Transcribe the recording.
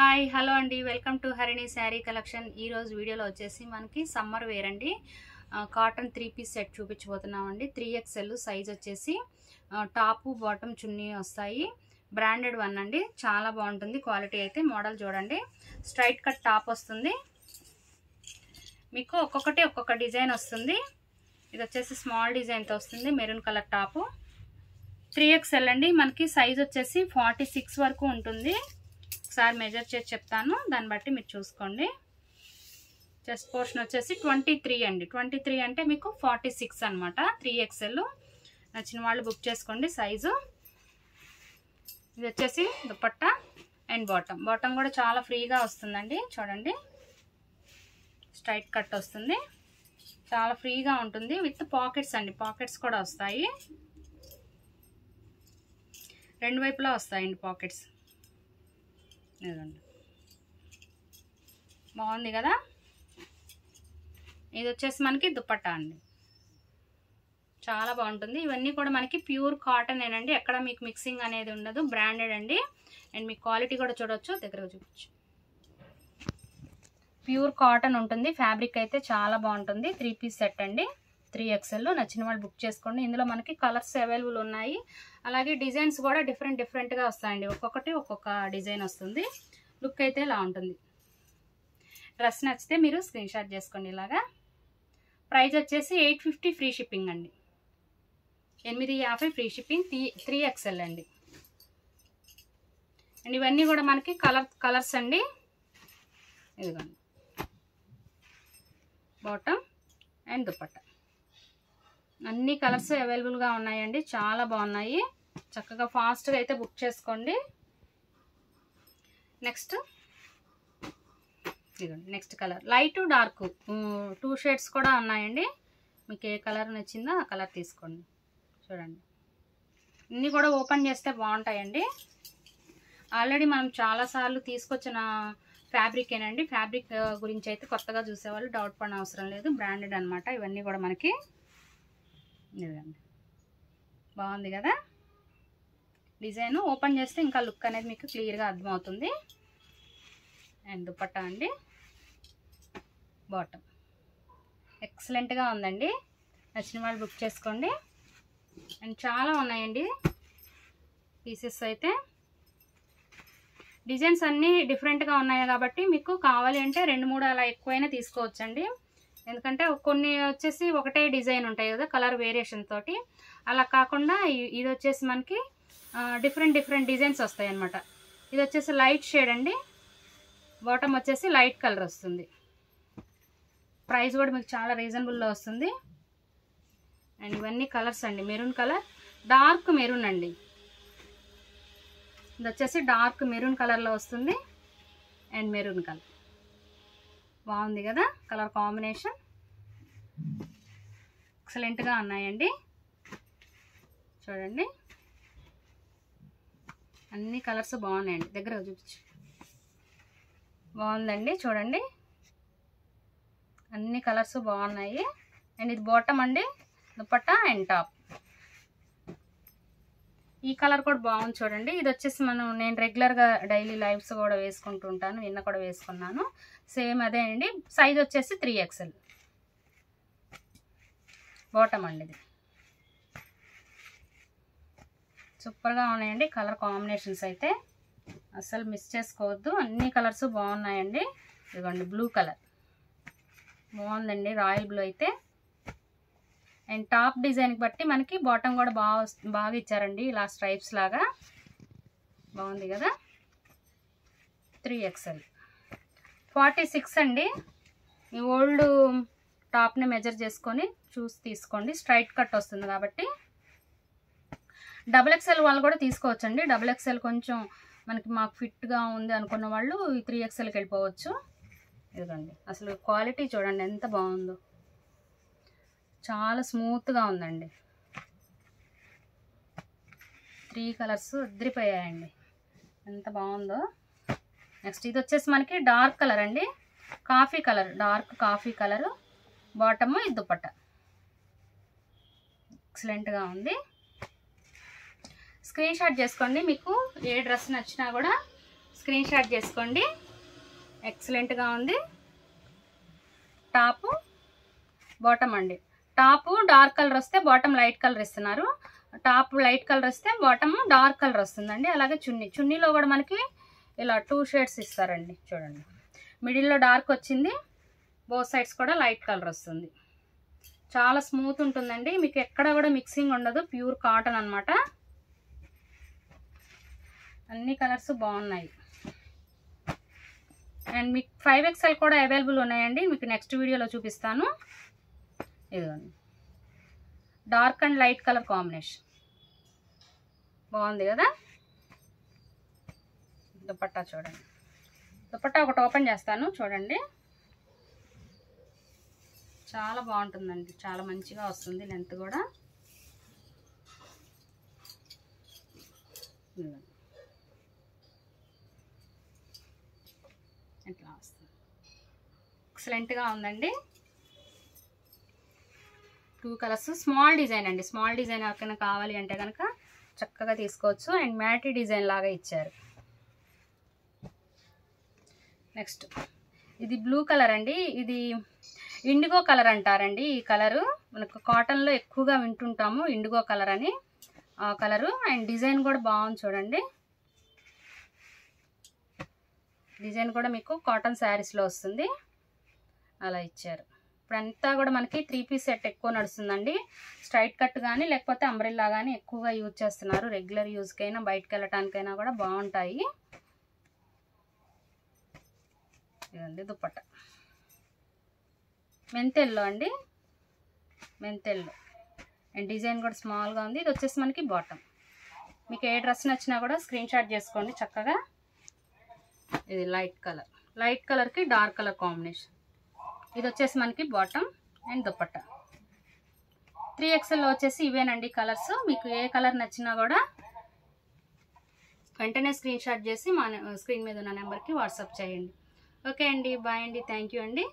Hi hello అండి, welcome to Harini Saree collection. ఈరోజు వీడియోలో వచ్చేసి మనకి సమ్మర్ వేర్ అండి కాటన్ 3 పీస్ సెట్ చూపించబోతున్నామండి. 3XL సైజ్ వచ్చేసి టాపు బాటమ్ చున్నీ వస్తాయి. బ్రాండెడ్ వన్ అండి, చాలా బాగుంటుంది క్వాలిటీ అయితే. మోడల్ చూడండి, స్ట్రైట్ కట్ టాప్ వస్తుంది మీకు. ఒక్కొక్కటి ఒక్కొక్క డిజైన్ వస్తుంది. ఇది వచ్చేసి స్మాల్ డిజైన్తో వస్తుంది, మెరూన్ కలర్ టాపు. 3XL అండి, మనకి సైజ్ వచ్చేసి 46 వరకు ఉంటుంది. ఒకసారి మెజర్ చేసి చెప్తాను, దాన్ని బట్టి మీరు చూసుకోండి. చెస్ట్ పోర్షన్ వచ్చేసి 23 అండి. 23 అంటే మీకు 46 అనమాట. 3XL నచ్చిన వాళ్ళు బుక్ చేసుకోండి సైజు. ఇది వచ్చేసి దుపట్టా అండ్ బాటమ్ కూడా చాలా ఫ్రీగా వస్తుందండి. చూడండి, స్ట్రైట్ కట్ వస్తుంది, చాలా ఫ్రీగా ఉంటుంది. విత్ పాకెట్స్ అండి, పాకెట్స్ కూడా వస్తాయి. రెండు వైపులా వస్తాయండి పాకెట్స్. బాగుంది కదా. ఇది వచ్చేసి మనకి దుపట్టా అండి, చాలా బాగుంటుంది. ఇవన్నీ కూడా మనకి ప్యూర్ కాటన్ ఏనండి, ఎక్కడ మీకు మిక్సింగ్ అనేది ఉండదు. బ్రాండెడ్ అండి. అండ్ మీకు క్వాలిటీ కూడా చూడొచ్చు, దగ్గరగా చూపించు. ప్యూర్ కాటన్ ఉంటుంది. ఫ్యాబ్రిక్ అయితే చాలా బాగుంటుంది. 3 పీస్ సెట్ అండి, 3XL. నచ్చిన వాళ్ళు బుక్ చేసుకోండి. ఇందులో మనకి కలర్స్ అవైలబుల్ ఉన్నాయి. అలాగే డిజైన్స్ కూడా డిఫరెంట్గా వస్తాయండి. ఒక్కొక్కటి ఒక్కొక్క డిజైన్ వస్తుంది. లుక్ అయితే ఇలా ఉంటుంది. డ్రెస్ నచ్చితే మీరు స్క్రీన్ షాట్ చేసుకోండి. ఇలాగా ప్రైస్ వచ్చేసి 850 ఫ్రీ షిప్పింగ్ అండి. 850 ఫ్రీ షిప్పింగ్. 3XL అండి. అండ్ ఇవన్నీ కూడా మనకి కలర్స్ అండి. ఇదిగోండి, బాటమ్ అండ్ దుపట్టా అన్ని కలర్స్ అవైలబుల్గా ఉన్నాయండి. చాలా బాగున్నాయి. చక్కగా ఫాస్ట్గా అయితే బుక్ చేసుకోండి. Next colour light dark 2 shades కూడా ఉన్నాయండి. మీకు ఏ కలర్ నచ్చిందో ఆ కలర్ తీసుకోండి. చూడండి, ఇన్ని కూడా ఓపెన్ చేస్తే బాగుంటాయండి. ఆల్రెడీ మనం చాలాసార్లు తీసుకొచ్చిన ఫ్యాబ్రిక్ ఏనండి. ఫ్యాబ్రిక్ గురించి అయితే కొత్తగా చూసేవాళ్ళు డౌట్ పడిన అవసరం లేదు. బ్రాండెడ్ అనమాట. ఇవన్నీ కూడా మనకి ఇదండి, బాగుంది కదా. డిజైన్ ఓపెన్ చేస్తే ఇంకా లుక్ అనేది మీకు క్లియర్గా అర్థమవుతుంది. అండ్ దుపట్టా అండి, బాటమ్ ఎక్సలెంట్గా ఉందండి. నచ్చిన వాళ్ళు బుక్ చేసుకోండి. అండ్ చాలా ఉన్నాయండి పీసెస్ అయితే. డిజైన్స్ అన్నీ డిఫరెంట్గా ఉన్నాయి కాబట్టి మీకు కావాలి అంటే 2-3 అలా ఎక్కువైనా తీసుకోవచ్చండి. ఎందుకంటే కొన్ని వచ్చేసి ఒకటే డిజైన్ ఉంటాయి కదా, కలర్ వేరియేషన్ తోటి. అలా కాకుండా ఇది వచ్చేసి మనకి డిఫరెంట్ డిజైన్స్ వస్తాయి అన్నమాట. ఇది వచ్చేసి లైట్ షేడ్ అండి, బాటమ్ వచ్చేసి లైట్ కలర్ వస్తుంది. ప్రైస్ కూడా మీకు చాలా రీజనబుల్లో వస్తుంది. అండ్ ఇవన్నీ కలర్స్ అండి. మెరూన్ కలర్, డార్క్ మెరూన్ అండి. ఇది వచ్చేసి డార్క్ మెరూన్ కలర్లో వస్తుంది. అండ్ మెరూన్ కలర్ బాగుంది కదా. కలర్ కాంబినేషన్ ఎక్సలెంట్గా ఉన్నాయండి. చూడండి, అన్ని కలర్స్ బాగున్నాయండి. దగ్గర చూపించు. బాగుందండి, చూడండి అన్ని కలర్స్ బాగున్నాయి. అండ్ ఇది బాటమ్ అండి, దుపట్టా అండ్ టాప్. ఈ కలర్ కూడా బాగుంది చూడండి. ఇది వచ్చేసి నేను రెగ్యులర్గా డైలీ లైవ్స్ కూడా వేసుకుంటూ ఉంటాను. నిన్న కూడా వేసుకున్నాను. సేమ్ అదే అండి. సైజ్ వచ్చేసి 3XL. బాటమ్ అండి. ఇది సూపర్గా ఉన్నాయండి. కలర్ కాంబినేషన్స్ అయితే అస్సలు మిస్ చేసుకోవద్దు. అన్ని కలర్స్ బాగున్నాయండి. ఇదిగోండి, బ్లూ కలర్ బాగుందండి, రాయల్ బ్లూ అయితే. అండ్ టాప్ డిజైన్కి బట్టి మనకి బాటమ్ కూడా బాగా ఇచ్చారండి, ఇలా స్ట్రైప్స్ లాగా. బాగుంది కదా. 3XL 46 అండి. ఈ ఓల్డ్ టాప్ని మెజర్ చేసుకొని చూసి తీసుకోండి. స్ట్రైట్ కట్ వస్తుంది కాబట్టి. XXL వాళ్ళు కూడా తీసుకోవచ్చండి. XXL కొంచెం మాకు ఫిట్గా ఉంది అనుకున్న వాళ్ళు ఈ 3XLకి వెళ్ళిపోవచ్చు. ఇదిగోండి, అసలు క్వాలిటీ చూడండి ఎంత బాగుందో. చాలా స్మూత్గా ఉందండి. 3 కలర్స్ అదిరిపోయాయండి, ఎంత బాగుందో. నెక్స్ట్ ఇది వచ్చేసి మనకి డార్క్ కలర్ అండి, coffee colour, dark coffee colour. Bottom, ఇది దుపట్టా ఎక్సలెంట్గా ఉంది. స్క్రీన్ షాట్ చేసుకోండి. మీకు ఏ డ్రెస్ నచ్చినా కూడా స్క్రీన్ షాట్ చేసుకోండి. ఎక్సలెంట్గా ఉంది. టాపు బాటమ్ అండి. టాపు డార్క్ కలర్ వస్తే బాటమ్ లైట్ కలర్ ఇస్తున్నారు. టాప్ లైట్ కలర్ వస్తే బాటమ్ డార్క్ కలర్ వస్తుందండి. అలాగే చున్నీలో కూడా మనకి ఇలా 2 షేడ్స్ ఇస్తారండి. చూడండి, మిడిల్లో డార్క్ వచ్చింది, బోత్ సైడ్స్ కూడా లైట్ కలర్ వస్తుంది. చాలా స్మూత్ ఉంటుందండి. మీకు ఎక్కడ కూడా మిక్సింగ్ ఉండదు. ప్యూర్ కాటన్ అన్నమాట. అన్ని కలర్స్ బాగున్నాయి. అండ్ మీకు 5XL కూడా అవైలబుల్ ఉన్నాయండి. మీకు నెక్స్ట్ వీడియోలో చూపిస్తాను. ఇదిగోండి, dark and light colour combination బాగుంది కదా. దుపట్టా చూడండి. దుపట్టా ఒకటి ఓపెన్ చేస్తాను చూడండి. చాలా బాగుంటుందండి. చాలా మంచిగా వస్తుంది. లెంత్ కూడా ఇట్లా వస్తుంది. ఎక్సలెంట్గా ఉందండి. 2 కలర్స్. స్మాల్ డిజైన్ అండి. స్మాల్ డిజైన్ ఎవరికైనా కావాలి అంటే కనుక చక్కగా తీసుకోవచ్చు. అండ్ మ్యాటీ డిజైన్ లాగా ఇచ్చారు. నెక్స్ట్ ఇది బ్లూ కలర్ అండి. ఇది ఇండిగో కలర్ అంటారండి. ఈ కలరు మనకు కాటన్లో ఎక్కువగా వింటుంటాము, ఇండిగో కలర్ అని. ఆ కలరు. అండ్ డిజైన్ కూడా బాగుంది చూడండి. డిజైన్ కూడా మీకు కాటన్ శారీస్లో వస్తుంది. అలా ఇచ్చారు. ఇప్పుడంతా కూడా మనకి 3 పీస్ సెట్ ఎక్కువ నడుస్తుందండి. స్ట్రైట్ కట్ కానీ లేకపోతే అంబ్రెల్లా కానీ ఎక్కువగా యూజ్ చేస్తున్నారు. రెగ్యులర్ యూజ్కైనా బయటకు వెళ్ళటానికైనా కూడా బాగుంటాయి. ఇదండి దుపట్టా. మెంతెల్లో అండి, మెంతెల్లో. అండ్ డిజైన్ కూడా స్మాల్గా ఉంది. ఇది వచ్చేసి మనకి బాటమ్. మీకు ఏ డ్రెస్ నచ్చినా కూడా స్క్రీన్ షాట్ చేసుకోండి చక్కగా. ఇది లైట్ కలర్, లైట్ కలర్కి డార్క్ కలర్ కాంబినేషన్. ఇది వచ్చేసి మనకి బాటమ్ అండ్ దుపట్టా. 3XLలో వచ్చేసి ఇవేనండి కలర్స్. మీకు ఏ కలర్ నచ్చినా కూడా వెంటనే స్క్రీన్ షాట్ చేసి మా స్క్రీన్ మీద ఉన్న నెంబర్కి వాట్సాప్ చేయండి. ఓకే అండి, బాయ్ అండి, థ్యాంక్ యూ అండి.